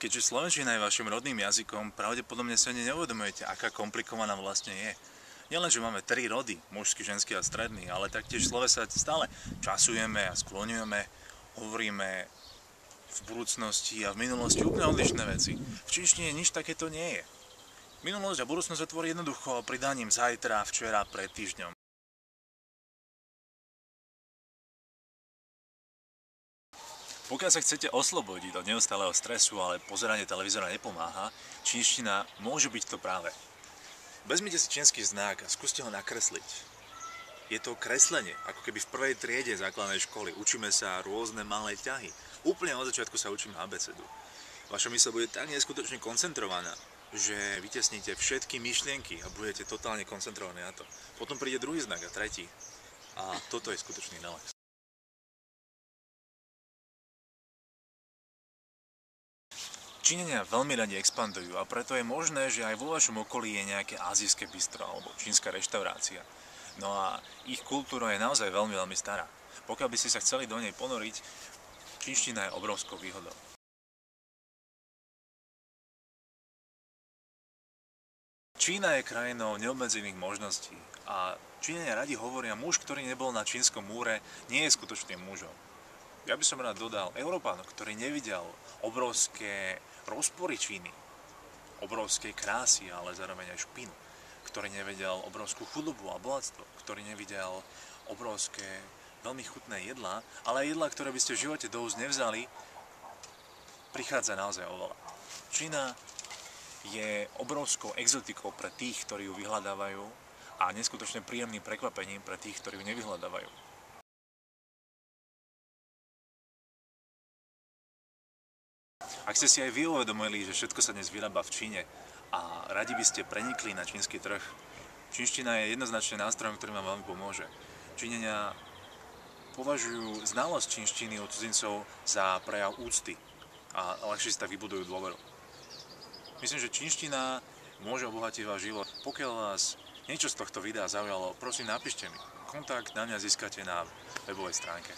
Keďže slovenčina je vašim rodným jazykom, pravdepodobne si ani neuvedomujete, aká komplikovaná vlastne je. Nielen, že máme 3 rody, mužský, ženský a stredný, ale taktiež v slove sa stále časujeme a skloňujeme, hovoríme v budúcnosti a v minulosti úplne odlišné veci. V čínštine nič takéto nie je. Minulosť a budúcnosť otvorí jednoducho pridaním zajtra, včera, pred týždňom. Pokiaľ sa chcete oslobodiť od neustáleho stresu, ale pozeranie televízora nepomáha, čínština môže byť to práve. Vezmite si čínsky znak a skúste ho nakresliť. Je to kreslenie, ako keby v prvej triede základnej školy. Učíme sa rôzne malé ťahy. Úplne od začiatku sa učíme abecedu. Vaša myseľ bude tak neskutočne koncentrovaná, že vytiesnite všetky myšlienky a budete totálne koncentrovaní na to. Potom príde druhý znak a tretí. A toto je skutočný relax. Číňania veľmi radi expandujú a preto je možné, že aj vo vašom okolí je nejaké azijské bistro alebo čínska reštaurácia. No a ich kultúra je naozaj veľmi stará. Pokiaľ by ste sa chceli do nej ponoriť, čínština je obrovskou výhodou. Čína je krajinou neobmedzených možností a Číňania radi hovoria, muž, ktorý nebol na čínskom múre, nie je skutočným mužom. Ja by som rád dodal, Európan, ktorý nevidel obrovské rozpory Číny, obrovskej krásy, ale zároveň aj špinu, ktorý nevidel obrovskú chudobu a bohatstvo, ktorý nevidel obrovské, veľmi chutné jedlá, ale aj jedlá, ktoré by ste v živote do úst nevzali, prichádza naozaj oveľa. Čína je obrovskou exotikou pre tých, ktorí ju vyhľadávajú a neskutočne príjemným prekvapením pre tých, ktorí ju nevyhľadávajú. Ak ste si aj vy uvedomili, že všetko sa dnes vyrába v Číne a radi by ste prenikli na čínsky trh, čínština je jednoznačne nástrojom, ktorý vám veľmi pomôže. Číňania považujú znalosť čínštiny od cudzincov za prejav úcty a ľahšie si tak vybudujú dôveru. Myslím, že čínština môže obohatiť váš život. Pokiaľ vás niečo z tohto videa zaujalo, prosím napíšte mi. Kontakt na mňa získate na webovej stránke.